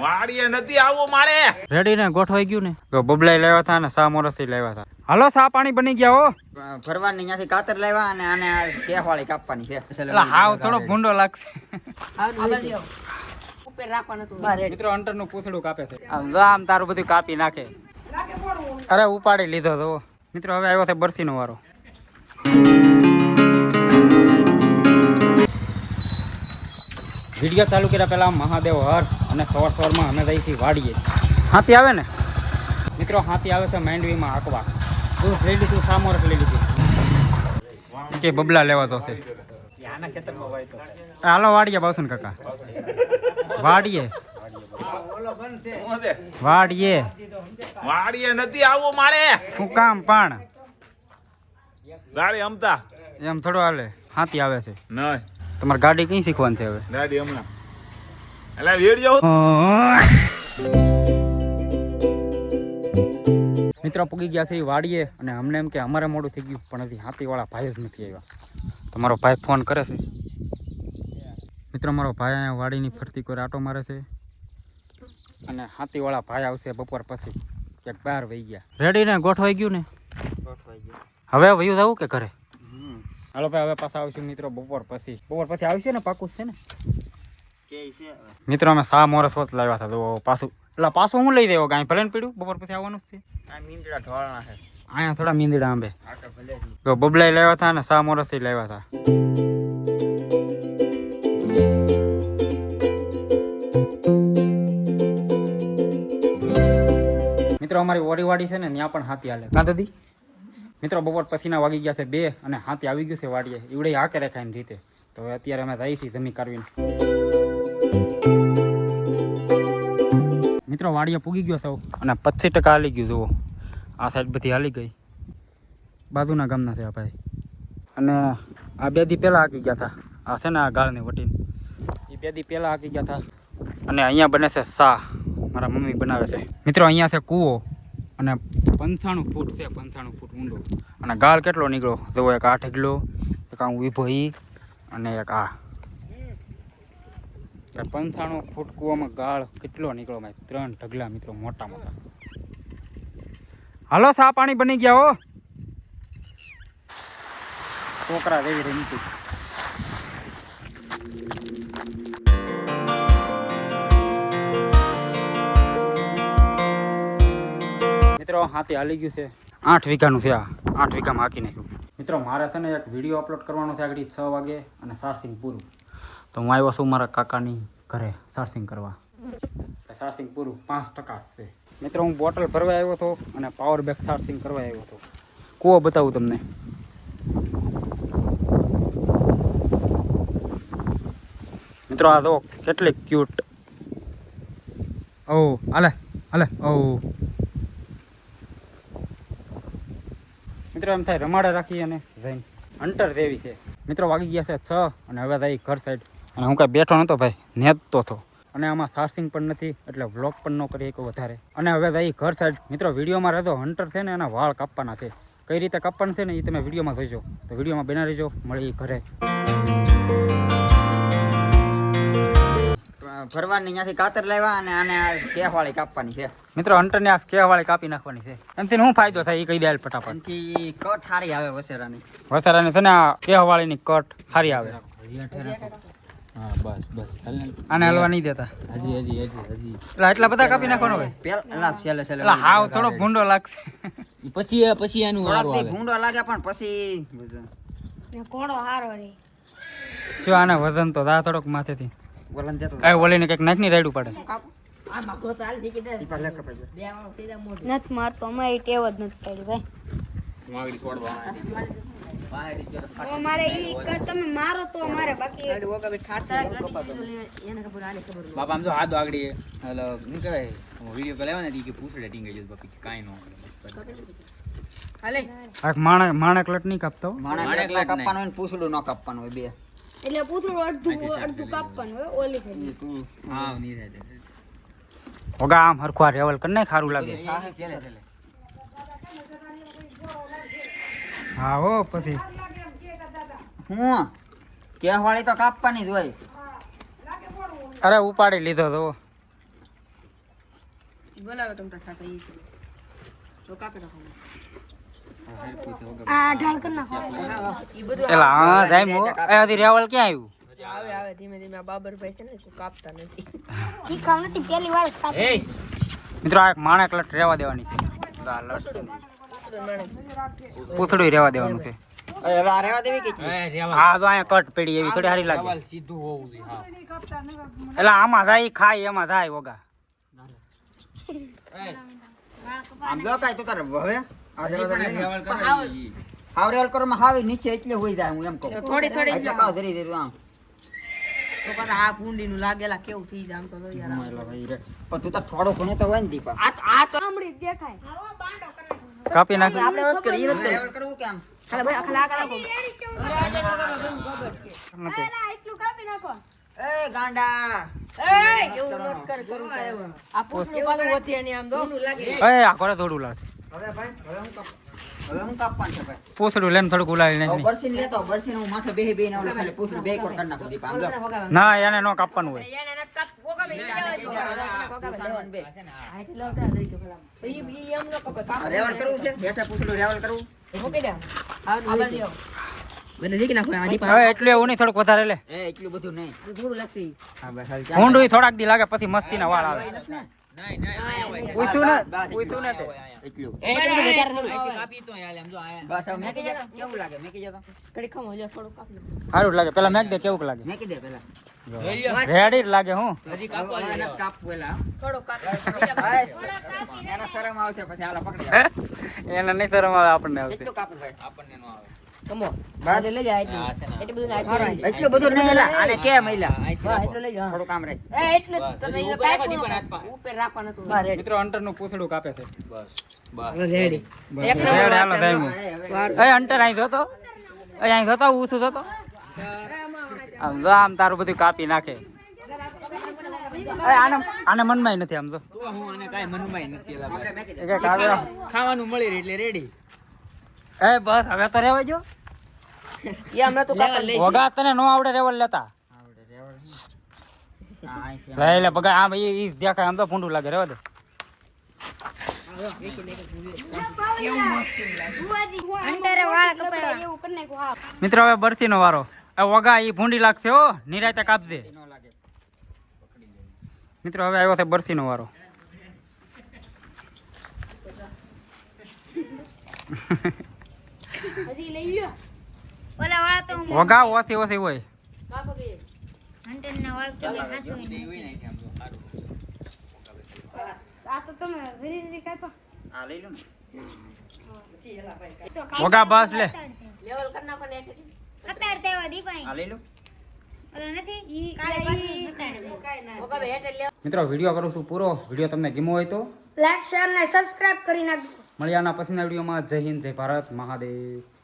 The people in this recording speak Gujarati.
વાડીએ નથી આવવું મારે. રેડી ને ગોઠવાઈ ગયું ને તો બબલાઈ લાવ્યા હતા ને સા મોરસી લાવ્યા હતા. હાલો સા પાણી બની ગયા હો. ભરવાની ત્યાંથી કાતર લાવ્યા અને આને કેવાળી કાપવાની છે. એટલે હાવ થોડો ભૂંડો લાગશે. મિત્રો અંટર નું પૂછડું કાપે છે. આમ તારું બધું કાપી નાખે. અરે ઉપાડી લીધો તો મિત્રો. હવે આવ્યો છે બરસી નો વારો. વિડીયો ચાલુ કર્યા પહેલા મહાદેવ હર અને સવારમાં અમે જઈથી વાડીએ. હાથી આવે ને મિત્રો, હાથી આવે છે માંડવીમાં હાંકવા. તું લઈ લીધું સામોરસ લઈ લીધું કે બબલા લેવા તો છે. હાલો વાડીએ બાવસન કાકા. વાડીએ વાડીએ નથી આવવું મારે. શું કામ પણ ગાડી અમતા એમ થોડો હાલે. હાથી આવે છે. નહીં તમારે ગાડી કઈ શીખવાની છે હવે? ગાડી હમણાં એટલે વેડિયો. મિત્રો પૂગી ગયા છે વાડીએ અને અમને એમ કે અમારે મોડું થઈ ગયું, પણ હજી હાથીવાળા ભાઈ જ નથી આવ્યા. તમારો ભાઈ ફોન કરે છે. મિત્રો મારો ભાઈ અહીંયા વાડીની ફરતી કોઈ આટો મારે છે અને હાથીવાળા ભાઈ આવશે બપોર પછી. ક્યાંક બહાર વહી ગયા. રેડી ને ગોઠવાઈ ગયું ને? હવે વયું જવું કે ઘરે? હાલો ભાઈ હવે પાછા આવશું મિત્રો બપોર પછી. બપોર પછી આવશે ને? પાકું છે ને? મિત્રો અમે સા મોરસ વચ લાવ્યા હતા તો પાછું એટલે પાછું હું લઈ દેવો ગાય ભલે ને પીડ્યું. બપોર પછી આવવાનું જ છે. અહીંયા થોડા મીંદડા આંબે તો બબલાઈ લાવ્યા હતા ને સા મોરસ લાવ્યા હતા. મિત્રો અમારી ઓરીવાડી છે ને ત્યાં પણ હાથી હાલે. કાં દાદી? મિત્રો બપોર પછીના વાગી ગયા છે 2 અને હાથી આવી ગયું છે વાડીએ. ઈવડે હાકે રેખાઈને રીતે. તો અત્યારે અમે જઈએ છીએ જમી કરવીને. મિત્રો વાડીએ પૂગી ગયો સૌ અને 25% હાલી ગયું. જુઓ આ સાઈડ બધી હાલી ગઈ. બાજુના ગામના છે આ ભાઈ. અને આ 2 દી પહેલાં હાકી ગયા હતા. આ છે ને આ ગાળની વટીને એ 2 દી પહેલાં હાકી ગયા હતા. અને અહીંયા બને છે સા. મારા મમ્મી બનાવે છે. મિત્રો અહીંયા છે કૂવો અને 95 ફૂટ છે. 95 ફૂટ ઊંડો. અને ગાળ કેટલો નીકળ્યો જુઓ. એક 8 કિલો, એક આ ઊભો ઈ અને એક આ 95 ફૂટ કૂવામાં ગાળ કેટલો નીકળ્યો ભાઈ. 3 ઢગલા મિત્રો મોટા મોટા. હાલો સા પાણી બની ગયા હો. છોકરા જેવી રમતી. મિત્રો હાથી હાલી ગયું છે. 8 વીઘાનું છે. આ 8 વીઘામાં હાકી નાખ્યું. મિત્રો મારે છે ને એક વિડીયો અપલોડ કરવાનો છે આગળ 6 વાગે અને ચાર્જિંગ પૂરું. તો હું આવ્યો છું મારા કાકાની ઘરે ચાર્જિંગ કરવા. ચાર્જિંગ પૂરું 5% છે. મિત્રો હું બોટલ ભરવા આવ્યો હતો અને પાવર બેક ચાર્જિંગ કરવા આવ્યો હતો. કૂવો બતાવું તમને. મિત્રો આ જો કેટલી ક્યુટ. ઓ હાલે હાલે. ઓ મિત્રો એમ થાય રમાડે રાખી અને જઈને અંટર દેવી છે. મિત્રો વાગી ગયા છે 6 અને હવે જઈ ઘર સાઈડ. અને હું કાંઈ બેઠો નહોતો ભાઈ, નેતતો હતો. અને આમાં ચાર્જિંગ પણ નથી એટલે વ્લોગ પણ ન કરીએ કોઈ વધારે. અને હવે જઈ ઘર સાઈડ. મિત્રો વિડીયોમાં રહેતો હન્ટર છે ને એના વાળ કાપવાના છે. કઈ રીતે કાપવાના છે ને એ તમે વિડીયોમાં જોઈજો. તો વિડીયોમાં બના રહેજો. મળી ઘરે. ભરવાની ત્યાંથી કાતર લાવ્યા અને આને કેવાળી કાપવાની છે. મિત્રો હન્ટરની આ કેવાળી કાપી નાખવાની છે. એનાથી શું ફાયદો થાય એ કહી દે ફટાફટ. એનાથી કટ સારી આવે વસેરાની. વસારાની છે ને આ કેવાળીની કટ સારી આવે. હા બસ બસ આને હલવા નહીં દેતા. હજી એટલે એટલા બધા કાપી નાખવાનો હોય. પેલા છેલ્લે એટલે હાવ થોડો ભૂંડો લાગશે. પછી એનું વારો આવે. ભૂંડો લાગે પણ પછી કોણો હારો રે. શું આને વજન તો જા થોડોક માથેથી. વલન જતો એ ઓલીને કંઈક નાખની રાઈડ પડે. નથ મારતો અમારી ટેવ જ નથી પડી ભાઈ. મારે ઈ તમે મારો તો મારે બાકી બાપા આમ તો હાથ આગળ હલો શું કહેવાય વિડીયો લેવા ને કે પૂછડે ટીંગાઈ જતો બાકી કાંઈ ન હાલે. માણક લટ નહીં કાપતો. માણક કાપવાનું હોય પૂછડું ન કાપવાનું હોય. 2 એટલે પૂછડું અડધું કાપવાનું હોય. ઓલી થઈ હા નહીં થાય. હોગા આમ હરખું રેવલ કરીને ખારું લાગે. હા હો પછી હું કેવાળી તો કાપવાની જ હોય. અરે ઉપાડી લીધો તો બોલાવે તમ તા થાતા ઈ તો કાપી નાખો આ ઢાળ કર નાખો ઈ બધું એલા હા જાય મો એ હજી રેવલ ક્યાં આવ્યું આવે આવે ધીમે ધીમે આ બાબરભાઈ છે ને તો કાપતા નથી ઈ કામ નથી પહેલી વાર કાપ એ મિત્રો આ એક માણેક લટ રહેવા દેવાની છે પૂછડું રહેવા દેવાનું છે હવે આ રહેવા દેવી કે આ તો અહીંયા કટ પડી એવી થોડી સારી લાગે સવાલ સીધું હોવું જોઈએ હા એટલે આમાં જાય ખાય એમાં જાય વગા આમ જો કાઈ તો તારે હવે આ જરા રેવલ કરે ઈ. હાવ રેવલ કરો માં હાવ નીચે એટલે હોઈ જાય હું એમ કહું તો થોડી થોડી એટલે કાવ ધરી ધરી આમ તો પાછા આ ભૂંડીનું લાગેલા કેવું થઈ જાય આમ તો જો યાર એટલે ભાઈ રે પણ તું તો થોડો ઘણો તો હોય ને દીપા આ તો આમડી દેખાય આવો બાંડો કર નાખો કાપી નાખી આપણે વાત કરીએ રેવલ કરવું કેમ ખાલી ભાઈ ખાલી આ કરા રેડી છે નથી. અલા એટલું કાપી નાખો એ ગાંડા એ એવું મત કર કરું આ પૂછડું પાલું હોતી ને આમ દો લાગે એ આ ઘરે થોડું લાગે હવે ભાઈ હવે હું કાપવાનું છે ભાઈ પૂછડું લઈને થોડુંક ઉલાડી હવે નાખી બરસીન લેતો બરસીન હું માથે બેહી બેહીને ઓલે ખાલી પૂછડું બે કોર કરી નાખું દીપા આમ જો ના એને નો કાપવાનું હોય એને નત કાપ કોકા બે પૂછડું બે આઈથી લાવતા લઈ ગયો પેલા ઈ એમ નો કપે કાપ રેવલ કરવું છે હેઠે પૂછડું રેવલ કરવું મૂકી દે આ બાજુ મને દેખી નાખો આજી હવે એટલું એવું નહીં થોડુંક વધારે લે એ એટલું બધું નહીં થોડું લાગશે હા બસ હાલ ઊંડું થોડાક દી લાગે પછી મસ્તીના વાળ આવે નહીં નહીં પૂછ્યું ને પૂછ્યું ને તે. એટલું એટલું બધું વધારે થોડું કાપી તો યાર એમ જો આયા બસ હવે મેકી જતો કેવું લાગે મેકી જતો કડી ખમો જો થોડું કાપ લે સારું જ લાગે પેલા મેક દે કેવું લાગે મેકી દે પેલા રેડી જ લાગે હું હજી કાપવા હવે દે. નથી કાપવું એલા થોડું કાપ બસ એના શરમ આવશે પછી હાલો પકડી એને નહીં શરમ આવે આપણને આવશે કેટલું કાપું ભાઈ આપણને નો આવે કમો બસ લઈ જા આ છે ને. એટલું બધું ના એટલું બધું નહીં એલા આને કે મહિલા વાહ એટલું લઈ જા થોડું કામ રહે એ એટલે તને ઉપર કાઈ રાખો, પણ હાથમાં. ઉપર રાખવાનું હતું બા રેડી મિત્રો અંટરનું પૂછડું કાપે છે બસ બસ રેડી એક રેડ હાલો જાય હું. હવે એ અંટર અહીં જોતો અહીં જોતો ઊંચું જોતો આમ જો આમ તારું બધું કાપી નાખે એ આને મનમાં નથી આમ જો તો હું આને કાઈ મનમાં નથી એલા આપણે ભાઈ. મેકી દે એ કે કાવ્યો ખાવાનું મળી રહે એટલે રેડી એ બસ હવે તો રેવા જો એ હમણાં તો કાપ લઈ વગા તને નો આવડે રેવલ લેતા આવડે રેવડ હા અહીં છે. ભાઈ એટલે બગા આ ભાઈ ઈ દેખાય આમ તો ફૂંડું લાગે રેવા દે અંડરે વાળ કપાય એવું કર નાખો હા મિત્રો હવે બરસીનો વારો એ વગા ઈ ભૂંડી લાગશે હો નિરાતે કાપજે નો લાગે મિત્રો હવે આવ્યો છે બરસીનો વારો હજી લઈ લ્યો ઓલા વાળ તો વગા ઓછી ઓછી હોય કાપ ગઈ અંડરના વાળ તો હાસુ દે હોય ને આમ જો સારું આ તો તમે ધીરે ધીરે કાપો હા લઈ લો ને તો વગા બસ લે લેવલ કર નાખો ને એટલે અત્યારે તેવા દીપાઈ હા લઈ લો ઓલો નથી ઈ કાલે પાછી અત્યારે દે ઓકા બે હેઠે લે મિત્રો વિડીયો કરું છું પૂરો વિડીયો તમને ગમ્યો હોય તો લાઈક શેર ને સબસ્ક્રાઇબ કરી નાખજો મળ્યાના પછીના વિડીયોમાં જય હિન્દ જય ભારત મહાદેવ